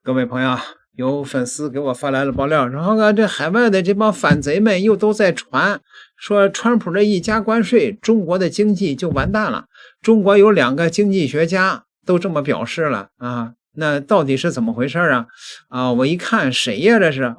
各位朋友，有粉丝给我发来了爆料，然后这海外的这帮反贼们又都在传，说川普这一加关税，中国的经济就完蛋了。中国有2个经济学家都这么表示了啊，那到底是怎么回事啊？我一看谁呀？这是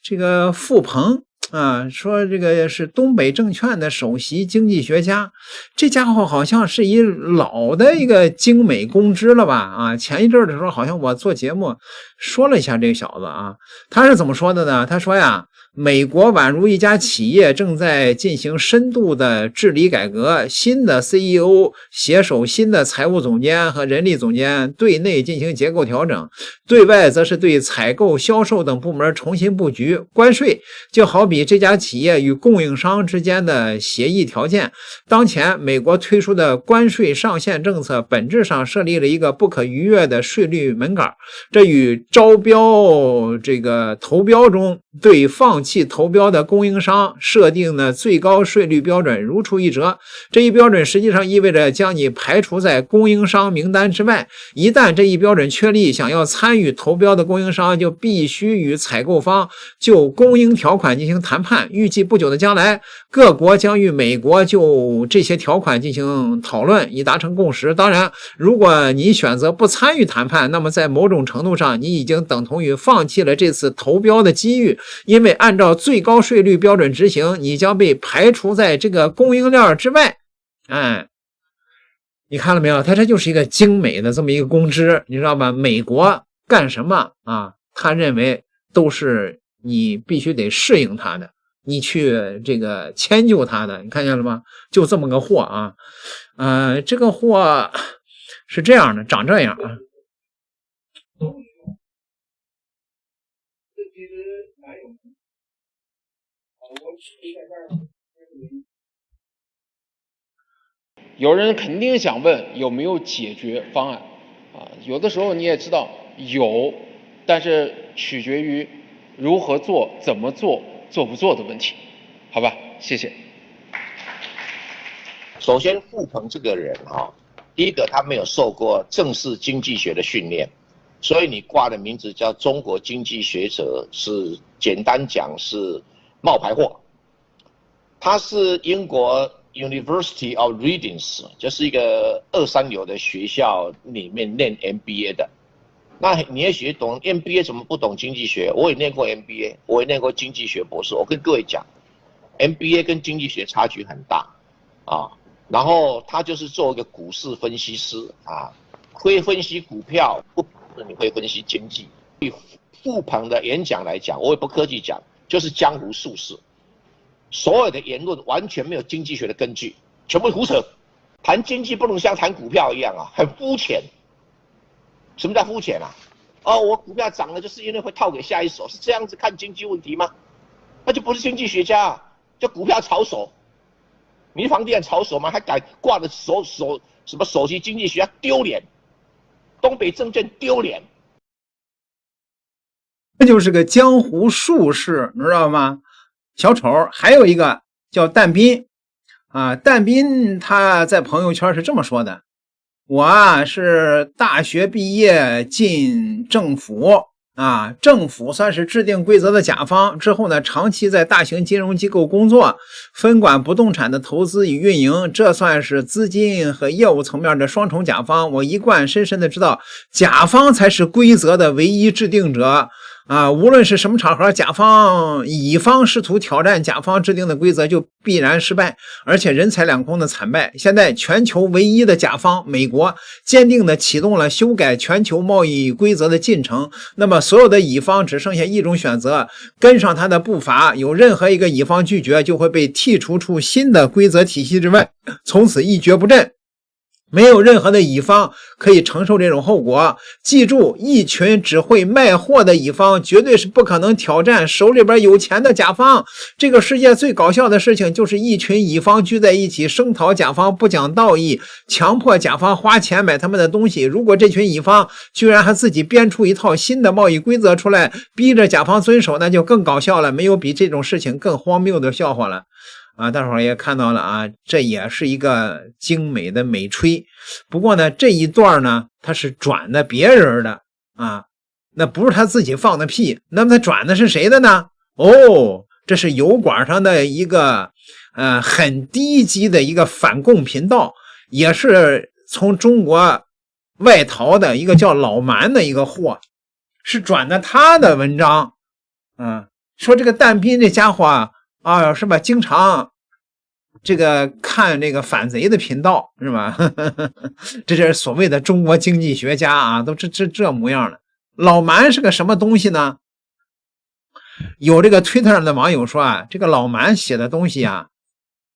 这个傅鹏啊，说这个是东北证券的首席经济学家，这家伙好像是一老的一个精美公知了吧？啊，前一阵的时候好像我做节目说了一下这个小子啊，他是怎么说的呢？他说呀，美国宛如一家企业正在进行深度的治理改革，新的 CEO 携手新的财务总监和人力总监，对内进行结构调整，对外则是对采购、销售等部门重新布局。关税就好比这家企业与供应商之间的协议条件。当前美国推出的关税上限政策本质上设立了一个不可逾越的税率门槛，这与招标这个投标中对放弃投标的供应商设定的最高税率标准如出一辙。这一标准实际上意味着将你排除在供应商名单之外，一旦这一标准确立，想要参与投标的供应商就必须与采购方就供应条款进行谈判。预计不久的将来，各国将与美国就这些条款进行讨论，以达成共识。当然，如果你选择不参与谈判，那么在某种程度上，你已经等同于放弃了这次投标的机遇，因为按照最高税率标准执行，你将被排除在这个供应链之外。你看了没有？他这就是一个精美的这么一个公知，你知道吧？美国干什么啊？他认为都是你必须得适应他的，你去这个迁就他的，你看见了吗？就这么个货啊！这个货是这样的，长这样啊。有人肯定想问有没有解决方案啊？有的时候你也知道有，但是取决于如何做、怎么做、做不做的问题，好吧？谢谢。首先，傅鹏这个人第一个他没有受过正式经济学的训练，所以你挂的名字叫中国经济学者，是简单讲是冒牌货。他是英国 University of Reading， 就是一个2、3流的学校里面念 MBA 的。那你也许懂 MBA， 怎么不懂经济学？我也念过 MBA， 我也念过经济学博士。我跟各位讲 ，MBA 跟经济学差距很大啊。然后他就是做一个股市分析师啊，会分析股票，不你会分析经济。以傅鹏的演讲来讲，我也不客气讲，就是江湖术士。所有的言论完全没有经济学的根据，全部胡扯。谈经济不能像谈股票一样很肤浅。什么叫肤浅啊？我股票涨了就是因为会套给下一手，是这样子看经济问题吗？那就不是经济学家就股票炒手。你是房地产炒手吗？还敢挂着什么首席经济学家，丢脸！东北证券丢脸。这就是个江湖术士，你知道吗？小丑。还有一个叫但斌啊，但斌他在朋友圈是这么说的：我是大学毕业进政府啊，政府算是制定规则的甲方，之后呢，长期在大型金融机构工作，分管不动产的投资与运营，这算是资金和业务层面的双重甲方。我一贯深深的知道，甲方才是规则的唯一制定者啊，无论是什么场合，乙方试图挑战甲方制定的规则，就必然失败，而且人财两空的惨败。现在全球唯一的甲方美国坚定地启动了修改全球贸易规则的进程，那么所有的乙方只剩下一种选择，跟上他的步伐。有任何一个乙方拒绝，就会被剔除出新的规则体系之外，从此一蹶不振。没有任何的乙方可以承受这种后果。记住，一群只会卖货的乙方绝对是不可能挑战手里边有钱的甲方。这个世界最搞笑的事情就是一群乙方聚在一起声讨甲方不讲道义，强迫甲方花钱买他们的东西。如果这群乙方居然还自己编出一套新的贸易规则出来，逼着甲方遵守，那就更搞笑了。没有比这种事情更荒谬的笑话了。大伙儿也看到了啊，这也是一个精美的美吹。不过呢，这一段呢，它是转的别人的啊，那不是他自己放的屁，那么他转的是谁的呢？哦，这是油管上的一个很低级的一个反共频道，也是从中国外逃的一个叫老蛮的一个货，是转的他的文章。说这个但斌这家伙啊，是吧？经常这个看这个反贼的频道，是吧？这是所谓的中国经济学家啊，都这模样了。老蛮是个什么东西呢？有这个推特上的网友说啊，这个老蛮写的东西啊，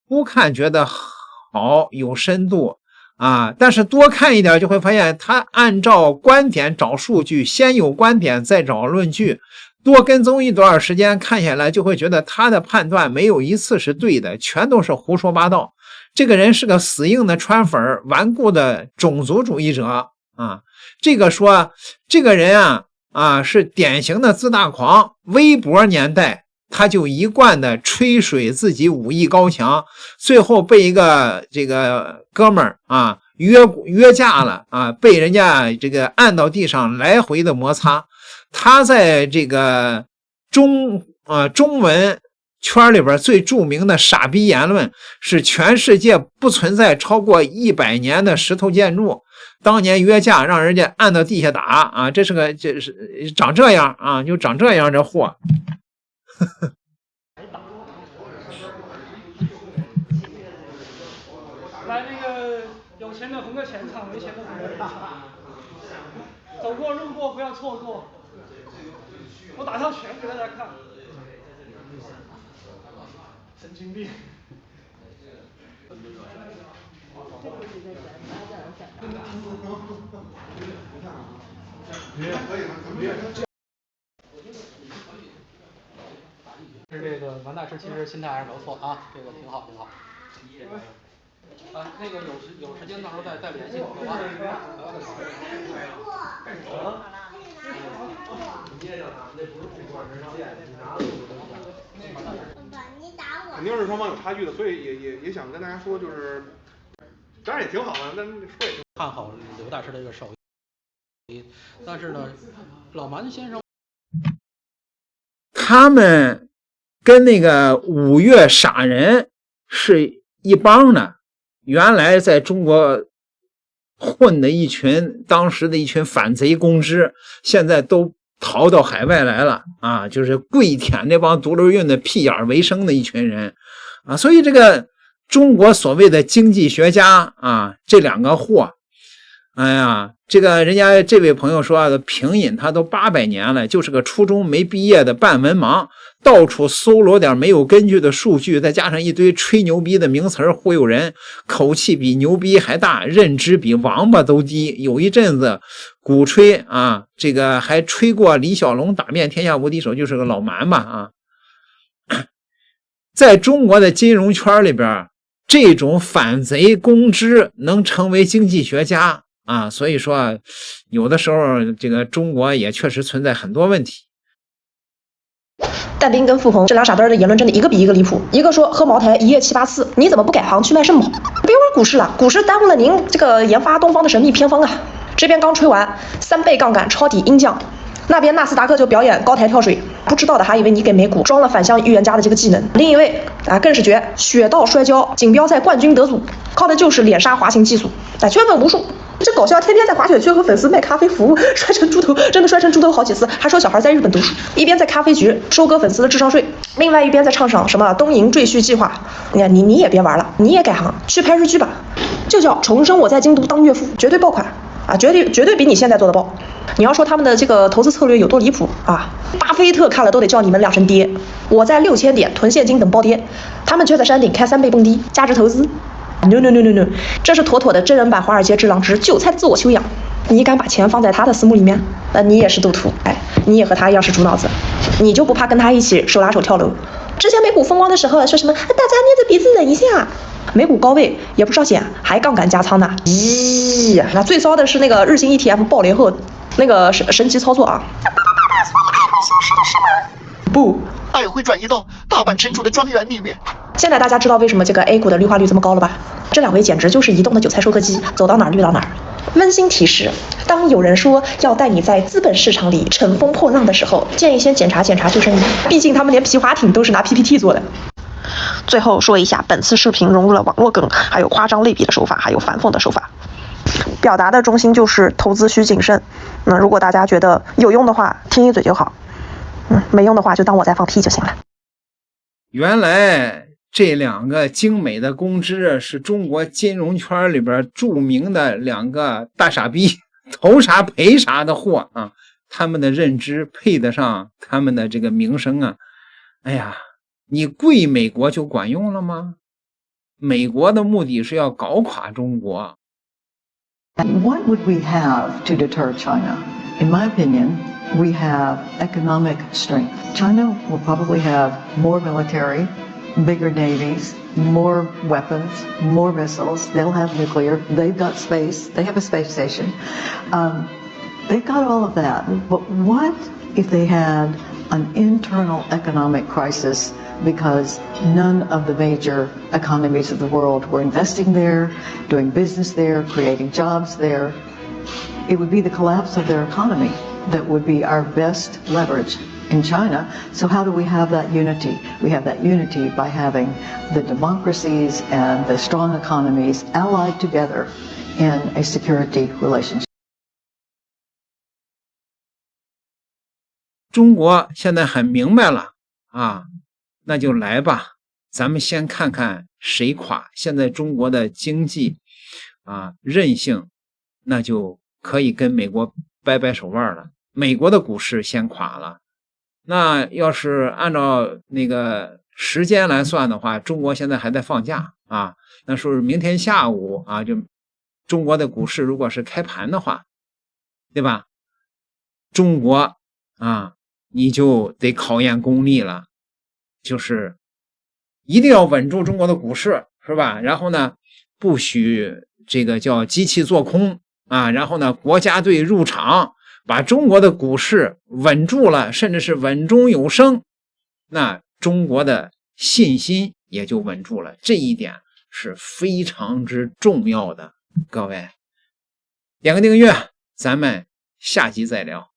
不看觉得好有深度啊，但是多看一点就会发现，他按照观点找数据，先有观点再找论据。多跟踪一段时间看下来，就会觉得他的判断没有一次是对的，全都是胡说八道。这个人是个死硬的川粉，顽固的种族主义者啊。这个说这个人是典型的自大狂。微博年代他就一贯的吹水自己武艺高强，最后被一个这个哥们儿约架了被人家这个按到地上来回的摩擦。他在这个中文圈里边最著名的傻逼言论是全世界不存在超过100年的石头建筑，当年约架让人家按到地下打这是长这样就长这样这货。来那个有钱的红个钱场，没钱的红个脸场，走过路过不要错过。我打套拳给大家看，神经病。是这个王大师，其实心态还是不错啊，这个挺好挺好。那个有时间到时候再联系我，好吧？肯定是双方有差距的，所以也想跟大家说，就是当然也挺好的，但是说也挺看好刘大师的这个手艺，但是呢，老蛮先生他们跟那个5月傻人是一帮的，原来在中国混的当时的一群反贼公知，现在都逃到海外来了就是跪舔那帮独溜运的屁眼为生的一群人所以这个中国所谓的经济学家这两个货，哎呀，这个人家这位朋友说平隐他都800年了，就是个初中没毕业的半文盲，到处搜罗点没有根据的数据，再加上一堆吹牛逼的名词忽悠人，口气比牛逼还大，认知比王八都低。有一阵子鼓吹这个还吹过李小龙打遍天下无敌手，就是个老蛮吧在中国的金融圈里边，这种反贼公知能成为经济学家所以说有的时候这个中国也确实存在很多问题。但斌跟付鹏这俩傻墩的言论真的一个比一个离谱，一个说喝茅台一夜7、8次，你怎么不改行去卖肾宝？别玩股市了，股市耽误了您这个研发东方的神秘偏方啊！这边刚吹完3倍杠杆抄底鹰降，那边纳斯达克就表演高台跳水，不知道的还以为你给美股装了反向预言家的这个技能。另一位更是绝，雪道摔跤锦标赛冠军得主，靠的就是脸杀滑行技术，圈粉无数。这搞笑，天天在滑雪区和粉丝卖咖啡服务，摔成猪头，真的摔成猪头好几次，还说小孩在日本读书，一边在咖啡局收割粉丝的智商税，另外一边在畅想什么东瀛赘婿计划。你也别玩了，你也改行去拍日剧吧，就叫重生我在京都当岳父，绝对爆款绝对比你现在做的爆。你要说他们的这个投资策略有多离谱巴菲特看了都得叫你们2声爹。我在6000点囤现金等暴跌，他们却在山顶开3倍蹦迪，价值投资。No， 这是妥妥的真人版华尔街之狼之韭菜自我修养。你敢把钱放在他的私募里面，那你也是赌徒，你也和他一样是猪脑子，你就不怕跟他一起手拉手跳楼？之前美股风光的时候说什么大家捏着鼻子忍一下，美股高位也不少险，还杠杆加仓呢。那最骚的是那个日经 ETF 爆雷后那个神奇操作不，爱会转移到大阪城主的庄园里面。现在大家知道为什么这个 A 股的绿化率这么高了吧？这2位简直就是移动的韭菜收割机，走到哪儿绿到哪儿。温馨提示：当有人说要带你在资本市场里乘风破浪的时候，建议先检查检查救生衣，毕竟他们连皮划艇都是拿 PPT 做的。最后说一下，本次视频融入了网络梗，还有夸张类比的手法，还有反讽的手法。表达的中心就是投资需谨慎。那如果大家觉得有用的话，听一嘴就好。没用的话就当我在放屁就行了。原来这两个精美的公知是中国金融圈里边著名的两个大傻逼，投啥赔啥的货啊！他们的认知配得上他们的这个名声啊！哎呀，你跪美国就管用了吗？美国的目的是要搞垮中国。What would we have to deter China? In my opinion, we have economic strength. China will probably have more military, bigger navies, more weapons, more missiles. They'll have nuclear. They've got space. They have a space station. They've got all of that. But what if they had an internal economic crisis because none of the major economies of the world were investing there, doing business there, creating jobs there? It would be the collapse of their economy that would be our best leverage in China. So how do we have that unity? We have that unity by having the democracies and the strong economies allied together in a security relationship. 中国现在很明白了啊，那就来吧，咱们先看看谁垮。现在中国的经济啊韧性，那就可以跟美国掰掰手腕了。美国的股市先垮了，那要是按照那个时间来算的话，中国现在还在放假啊，那说是明天下午啊，就中国的股市如果是开盘的话，对吧？中国啊，你就得考验功力了，就是一定要稳住中国的股市，是吧？然后呢，不许这个叫机器做空啊，然后呢，国家队入场，把中国的股市稳住了，甚至是稳中有升，那中国的信心也就稳住了。这一点是非常之重要的。各位，点个订阅，咱们下集再聊。